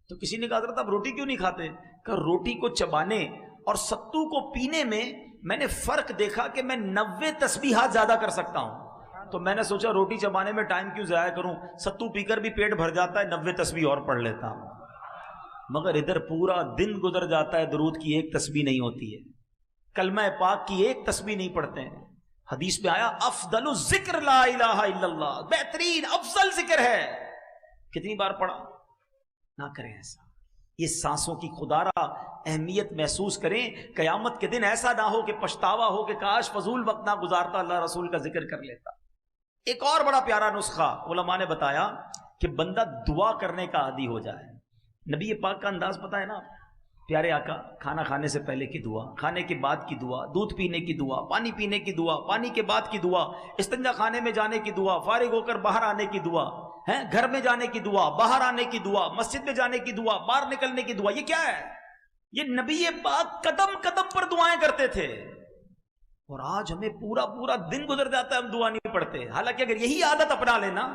تو کسی نے کہا حضرت آپ روٹی کیوں نہیں کھاتے؟ کہ روٹی کو چبانے اور ستو کو پینے میں نے فرق دیکھا کہ میں 90 تسبیحات زیادہ کر سکتا ہوں، تو میں نے سوچا روٹی چبانے میں ٹائم کیوں ضائع کروں، ستو پی کر بھی پیٹ بھر جاتا ہے، 90 تسبیح اور پڑھ لیتا ہوں۔ مگر ادھر پورا دن گزر جاتا ہے، درود کی ایک تسبیح نہیں ہوتی ہے، کلمہ پاک کی ایک تسبیح نہیں پڑھتے ہیں، حدیث میں آیا افضل الذکر لا الہ الا اللہ، بہترین افضل ذکر ہے. کتنی بار پڑھا؟ نہ کریں ایسا. یہ سانسوں کی خدارہ اہمیت محسوس کریں. قیامت کے دن ایسا نہ ہو کہ پچھتاوا ہو کہ کاش فضول وقت نہ گزارتا، اللہ رسول کا ذکر کر لیتا. ایک اور بڑا پیارا نسخہ علماء نے بتایا کہ بندہ دعا کرنے کا عادی ہو جائے. نبی پاک کا انداز پتہ ہے نا، پیارے آقا کھانا کھانے سے پہلے کی دعا، کھانے کے بعد کی دعا، دودھ پینے کی دعا، پانی پینے کی دعا، پانی کے بعد کی دعا، استنجا خانے میں جانے کی دعا، فارغ ہو کر باہر آنے کی دعا، گھر میں جانے کی دعا، باہر آنے کی دعا، مسجد میں جانے کی دعا، باہر نکلنے کی دعا. یہ کیا ہے؟ یہ نبی پاک قدم قدم پر دعائیں کرتے تھے. اور آج ہمیں پورا پورا دن گزر جاتا ہے ہم دعا نہیں پڑھتے. حالانکہ اگر یہی عادت اپنا لینا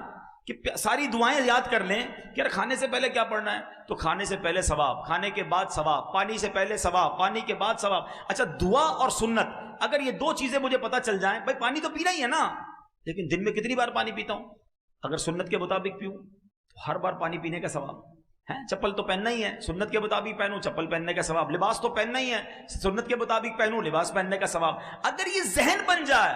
کہ ساری دعائیں یاد کر لیں کہ یار کھانے سے پہلے کیا پڑھنا ہے، تو کھانے سے پہلے ثواب، کھانے کے بعد ثواب، پانی سے پہلے ثواب، پانی کے بعد ثواب. اچھا دعا اور سنت، اگر یہ دو چیزیں مجھے پتہ چل جائیں، بھائی پانی تو پینا ہی ہے نا، لیکن دن میں کتنی بار پانی پیتا ہوں؟ اگر سنت کے مطابق پیوں تو ہر بار پانی پینے کا ثواب ہے. چپل تو پہننا ہی ہے، سنت کے مطابق پہنوں، چپل پہننے کا ثواب. لباس تو پہننا ہی ہے، سنت کے مطابق پہنوں، لباس پہننے کا ثواب. اگر یہ ذہن بن جائے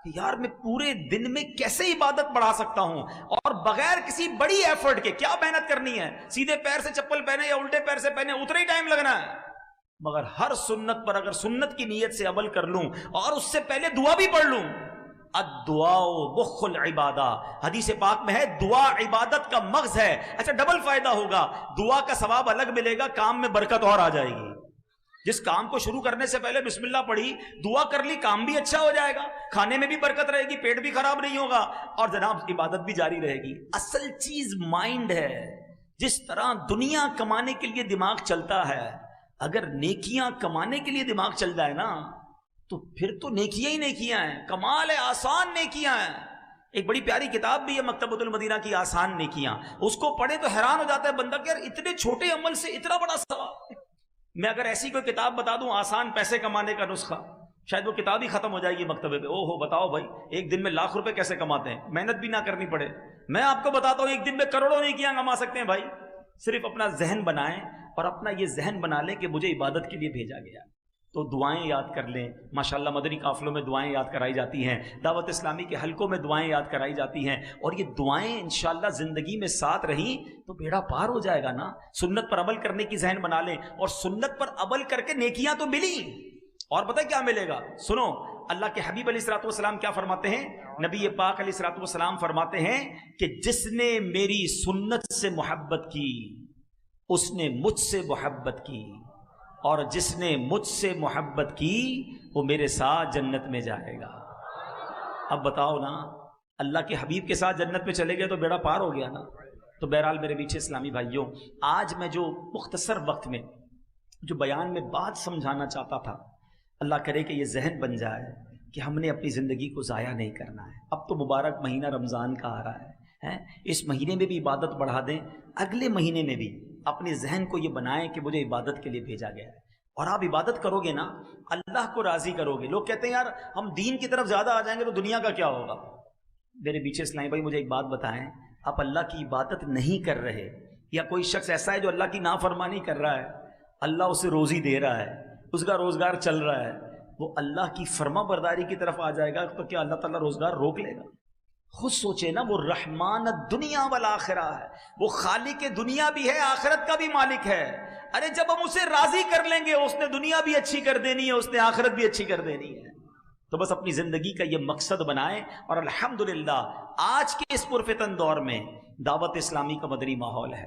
کہ یار میں پورے دن میں کیسے عبادت بڑھا سکتا ہوں اور بغیر کسی بڑی ایفرٹ کے، کیا محنت کرنی ہے، سیدھے پیر سے چپل پہنے یا الٹے پیر سے پہنے اتنا ہی ٹائم لگنا ہے، مگر ہر سنت پر اگر سنت کی نیت سے عمل کر لوں اور اس سے پہلے دعا بھی پڑھ لوں. الدعاء مخ العبادہ، حدیث پاک میں ہے دعا عبادت کا مغز ہے. اچھا ڈبل فائدہ ہوگا، دعا کا ثواب الگ ملے گا، کام میں برکت اور آ جائے گی. جس کام کو شروع کرنے سے پہلے بسم اللہ پڑھی، دعا کر لی، کام بھی اچھا ہو جائے گا، کھانے میں بھی برکت رہے گی، پیٹ بھی خراب نہیں ہوگا، اور جناب عبادت بھی جاری رہے گی. اصل چیز مائنڈ ہے. جس طرح دنیا کمانے کے لیے دماغ چلتا ہے، اگر نیکیاں کمانے کے لیے دماغ چل جائے نا تو پھر تو نیکیاں ہی نیکیاں ہیں. کمال ہے، آسان نیکیاں ہیں. ایک بڑی پیاری کتاب بھی ہے مکتبۃ المدینہ کی، آسان نیکیاں. اس کو پڑھے تو حیران ہو جاتا ہے بندہ کہ یار اتنے چھوٹے عمل سے اتنا بڑا ثواب. میں اگر ایسی کوئی کتاب بتا دوں آسان پیسے کمانے کا نسخہ، شاید وہ کتاب ہی ختم ہو جائے گی مکتبے پہ. او ہو بتاؤ بھائی ایک دن میں لاکھ روپے کیسے کماتے ہیں، محنت بھی نہ کرنی پڑے. میں آپ کو بتاتا ہوں ایک دن میں کروڑوں نیکیاں کما سکتے ہیں بھائی. صرف اپنا ذہن بنائیں اور اپنا یہ ذہن بنا لیں کہ مجھے عبادت کے لیے بھیجا گیا. تو دعائیں یاد کر لیں. ماشاءاللہ مدنی قافلوں میں دعائیں یاد کرائی جاتی ہیں، دعوت اسلامی کے حلقوں میں دعائیں یاد کرائی جاتی ہیں، اور یہ دعائیں انشاءاللہ زندگی میں ساتھ رہیں تو بیڑا پار ہو جائے گا نا. سنت پر عمل کرنے کی ذہن بنا لیں، اور سنت پر عمل کر کے نیکیاں تو ملی. اور پتہ کیا ملے گا؟ سنو اللہ کے حبیب علیہ الصلوۃ والسلام کیا فرماتے ہیں. نبی پاک علیہ الصلوۃ والسلام فرماتے ہیں کہ جس نے میری سنت سے محبت کی اس نے مجھ سے محبت کی، اور جس نے مجھ سے محبت کی وہ میرے ساتھ جنت میں جائے گا. اب بتاؤ نا، اللہ کے حبیب کے ساتھ جنت میں چلے گئے تو بیڑا پار ہو گیا نا. تو بہرحال میرے پیچھے اسلامی بھائیوں، آج میں جو مختصر وقت میں جو بیان میں بات سمجھانا چاہتا تھا، اللہ کرے کہ یہ ذہن بن جائے کہ ہم نے اپنی زندگی کو ضائع نہیں کرنا ہے. اب تو مبارک مہینہ رمضان کا آ رہا ہے، اس مہینے میں بھی عبادت بڑھا دیں، اگلے مہینے میں بھی اپنے ذہن کو یہ بنائیں کہ مجھے عبادت کے لیے بھیجا گیا ہے. اور آپ عبادت کرو گے نا اللہ کو راضی کرو گے. لوگ کہتے ہیں یار ہم دین کی طرف زیادہ آ جائیں گے تو دنیا کا کیا ہوگا. میرے پیچھے اسلامی بھائی مجھے ایک بات بتائیں، آپ اللہ کی عبادت نہیں کر رہے، یا کوئی شخص ایسا ہے جو اللہ کی نافرمانی کر رہا ہے، اللہ اسے روزی دے رہا ہے، اس کا روزگار چل رہا ہے، وہ اللہ کی فرما برداری کی طرف آ جائے گا تو کیا اللہ تعالیٰ روزگار روک لے گا؟ خود سوچے نا، وہ رحمان الدنیا والآخرہ ہے، وہ خالق دنیا بھی ہے، آخرت کا بھی مالک ہے. ارے جب ہم اسے راضی کر لیں گے، اس نے دنیا بھی اچھی کر دینی ہے، اس نے آخرت بھی اچھی کر دینی ہے. تو بس اپنی زندگی کا یہ مقصد بنائیں. اور الحمدللہ آج کے اس پرفتن دور میں دعوت اسلامی کا مدنی ماحول ہے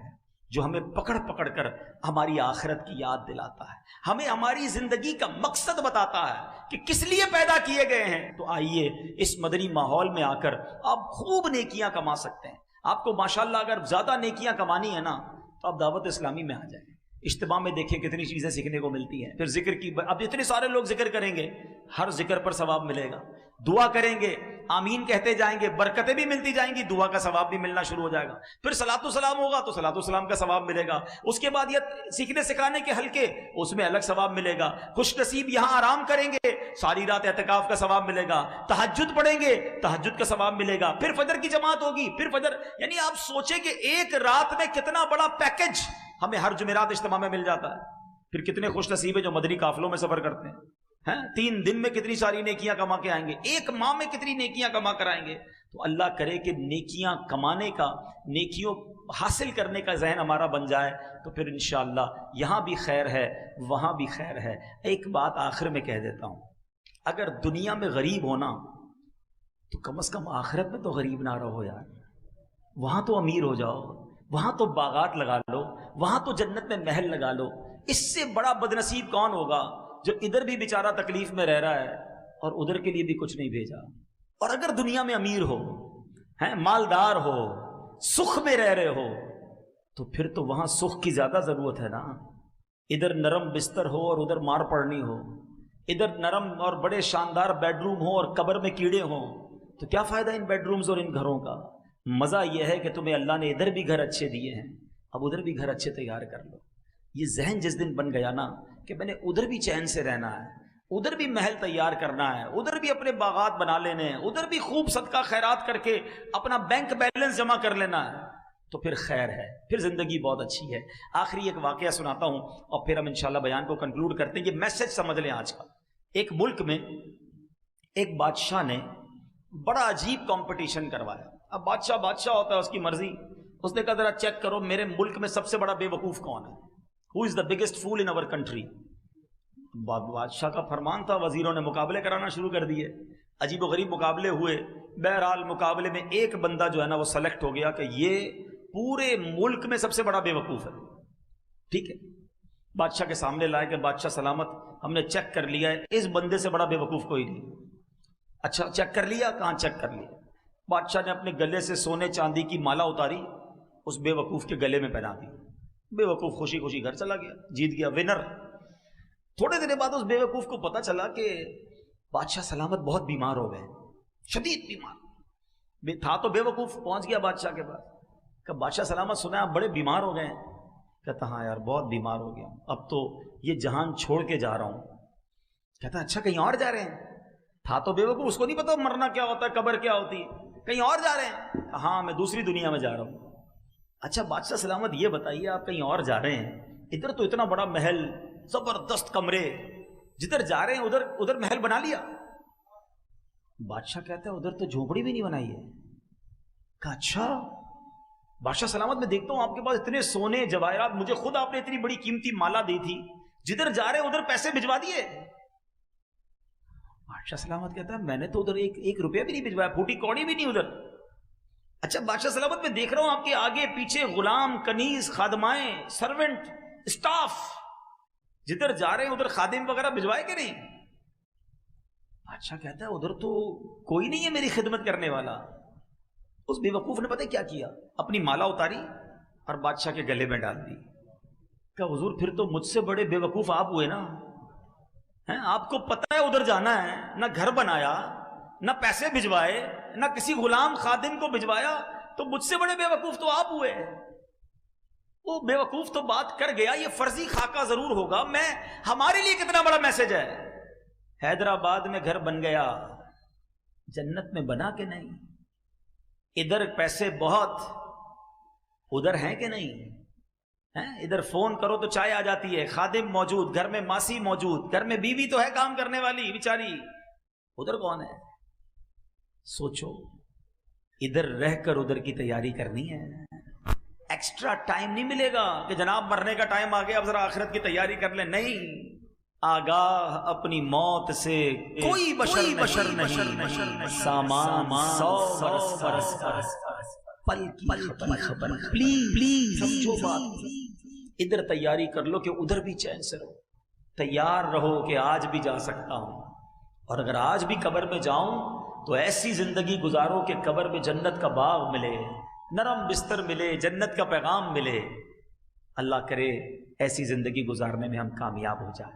جو ہمیں پکڑ پکڑ کر ہماری آخرت کی یاد دلاتا ہے، ہمیں ہماری زندگی کا مقصد بتاتا ہے کہ کس لیے پیدا کیے گئے ہیں. تو آئیے اس مدنی ماحول میں آ کر آپ خوب نیکیاں کما سکتے ہیں. آپ کو ماشاءاللہ اگر زیادہ نیکیاں کمانی ہے نا تو آپ دعوت اسلامی میں آ جائیں. اجتماع میں دیکھیں کتنی چیزیں سیکھنے کو ملتی ہیں. پھر ذکر کی، اب اتنے سارے لوگ ذکر کریں گے، ہر ذکر پر ثواب ملے گا. دعا کریں گے، آمین کہتے جائیں گے، برکتیں بھی ملتی جائیں گی، دعا کا ثواب بھی ملنا شروع ہو جائے گا. پھر صلاۃ و سلام ہوگا تو صلاۃ و سلام کا ثواب ملے گا. اس کے بعد یہ سیکھنے سکھانے کے حلقے، اس میں الگ ثواب ملے گا. خوش نصیب یہاں آرام کریں گے، ساری رات اعتکاف کا ثواب ملے گا. تہجد پڑھیں گے، تہجد کا ثواب ملے گا. پھر فجر کی جماعت ہوگی، پھر فجر، یعنی آپ سوچیں کہ ایک رات میں کتنا بڑا پیکج ہمیں ہر جمعرات اجتماع میں مل جاتا ہے. پھر کتنے خوش نصیب ہیں جو مدنی قافلوں میں سفر کرتے ہیں. ہیں 3 دن میں کتنی ساری نیکیاں کما کے آئیں گے، 1 ماہ میں کتنی نیکیاں کما کر آئیں گے. تو اللہ کرے کہ نیکیاں کمانے کا، نیکیوں حاصل کرنے کا ذہن ہمارا بن جائے، تو پھر انشاءاللہ یہاں بھی خیر ہے وہاں بھی خیر ہے. ایک بات آخر میں کہہ دیتا ہوں، اگر دنیا میں غریب ہونا تو کم از کم آخرت میں تو غریب نہ رہو یار. وہاں تو امیر ہو جاؤ، وہاں تو باغات لگا لو، وہاں تو جنت میں محل لگا لو. اس سے بڑا بدنصیب کون ہوگا جو ادھر بھی بیچارہ تکلیف میں رہ رہا ہے اور ادھر کے لیے بھی کچھ نہیں بھیجا. اور اگر دنیا میں امیر ہو، ہیں مالدار ہو، سکھ میں رہ رہے ہو، تو پھر تو وہاں سکھ کی زیادہ ضرورت ہے نا. ادھر نرم بستر ہو اور ادھر مار پڑنی ہو، ادھر نرم اور بڑے شاندار بیڈ روم ہو اور قبر میں کیڑے ہوں، تو کیا فائدہ ان بیڈ رومز اور ان گھروں کا؟ مزہ یہ ہے کہ تمہیں اللہ نے ادھر بھی گھر اچھے دیے ہیں، اب ادھر بھی گھر اچھے تیار کر لو. یہ ذہن جس دن بن گیا نا کہ میں نے ادھر بھی چین سے رہنا ہے، ادھر بھی محل تیار کرنا ہے، ادھر بھی اپنے باغات بنا لینے ہیں، ادھر بھی خوب صدقہ خیرات کر کے اپنا بینک بیلنس جمع کر لینا ہے، تو پھر خیر ہے، پھر زندگی بہت اچھی ہے. آخری ایک واقعہ سناتا ہوں اور پھر ہم انشاءاللہ بیان کو کنکلوڈ کرتے ہیں. یہ میسج سمجھ لیں آج کا. ایک ملک میں ایک بادشاہ نے بڑا عجیب کمپٹیشن کروایا. اب بادشاہ ہوتا ہے، اس کی مرضی. اس نے کہا ذرا چیک کرو میرے ملک میں سب سے بڑا بے وقوف کون ہے، ہو از the biggest fool in our country. بادشاہ کا فرمان تھا، وزیروں نے مقابلے کرانا شروع کر دیے، عجیب و غریب مقابلے ہوئے. بہرحال مقابلے میں ایک بندہ جو ہے نا وہ سلیکٹ ہو گیا کہ یہ پورے ملک میں سب سے بڑا بے وقوف ہے. ٹھیک ہے، بادشاہ کے سامنے لائے کہ بادشاہ سلامت، ہم نے چیک کر لیا ہے، اس بندے سے بڑا بے وقوف کوئی نہیں. اچھا چیک کر لیا؟ کہاں چیک کر لیا؟ بادشاہ نے اپنے گلے سے سونے چاندی کی مالا اتاری، اس بے وقوف کے گلے میں پہنا دی. بے وقوف خوشی خوشی گھر چلا گیا، جیت گیا، ونر. تھوڑے دن بعد اس بے وقوف کو پتا چلا کہ بادشاہ سلامت بہت بیمار ہو گئے، شدید بیمار تھا. تو بے وقوف پہنچ گیا بادشاہ کے پاس کہ بادشاہ سلامت سنا آپ بڑے بیمار ہو گئے. کہتا ہاں یار بہت بیمار ہو گیا ہوں، اب تو یہ جہان چھوڑ کے جا رہا ہوں. کہتا اچھا کہیں اور جا رہے ہیں؟ تھا تو بے وقوف، اس کو نہیں پتا مرنا کیا ہوتا ہے، قبر کیا ہوتی ہے. کہیں اور جا رہے ہیں؟ ہاں میں دوسری دنیا میں جا رہا ہوں. اچھا بادشاہ سلامت یہ بتائیے آپ کہیں اور جا رہے ہیں، ادھر تو اتنا بڑا محل، زبردست کمرے، جدھر جا رہے ہیں ادھر محل بنا لیا؟ بادشاہ کہتا ہے ادھر تو جھونپڑی بھی نہیں بنائی ہے. کہا اچھا. بادشاہ سلامت میں دیکھتا ہوں آپ کے پاس اتنے سونے جواہرات، مجھے خود آپ نے اتنی بڑی قیمتی مالا دی تھی، جدھر جا رہے ہیں ادھر پیسے بھجوا دیے؟ بادشاہ سلامت کہتا ہے میں نے تو ادھر ایک روپیہ بھی نہیں بھجوایا، پھوٹی کوڑی بھی نہیں ادھر. اچھا بادشاہ سلامت میں دیکھ رہا ہوں آپ کے آگے پیچھے غلام، کنیز، خادمائیں، سرونٹ، اسٹاف، جدھر جا رہے ہیں ادھر خادم وغیرہ بھجوائے کہ نہیں؟ بادشاہ کہتا ہے ادھر تو کوئی نہیں ہے میری خدمت کرنے والا. اس بے وقوف نے پتہ کیا کیا، اپنی مالا اتاری اور بادشاہ کے گلے میں ڈال دی. کہ حضور پھر تو مجھ سے بڑے بے وقوف آپ ہوئے نا، ہیں آپ کو پتہ ہے ادھر جانا ہے، نہ گھر بنایا، نہ پیسے بھجوائے، نہ کسی غلام خادم کو بھجوایا، تو مجھ سے بڑے بے وقوف تو آپ ہوئے. وہ بے وقوف تو بات کر گیا، یہ فرضی خاکہ ضرور ہوگا، میں ہمارے لیے کتنا بڑا میسج ہے. حیدرآباد میں گھر بن گیا، جنت میں بنا کہ نہیں؟ ادھر پیسے بہت، ادھر ہیں کہ نہیں؟ ادھر فون کرو تو چائے آ جاتی ہے، خادم موجود، گھر میں ماسی موجود، گھر میں بیوی تو ہے کام کرنے والی بیچاری، ادھر کون ہے؟ سوچو، ادھر رہ کر ادھر کی تیاری کرنی ہے. ایکسٹرا ٹائم نہیں ملے گا کہ جناب مرنے کا ٹائم آ گیا اب ذرا آخرت کی تیاری کر لیں. نہیں، آگاہ اپنی موت سے کوئی بشر نہیں، سامان 100 برس پل کی خبر. پلیز سمجھو بات، ادھر تیاری کر لو کہ ادھر بھی چین سے رہو. تیار رہو کہ آج بھی جا سکتا ہوں، اور اگر آج بھی قبر میں جاؤں تو ایسی زندگی گزارو کہ قبر میں جنت کا باغ ملے، نرم بستر ملے، جنت کا پیغام ملے. اللہ کرے ایسی زندگی گزارنے میں ہم کامیاب ہو جائیں.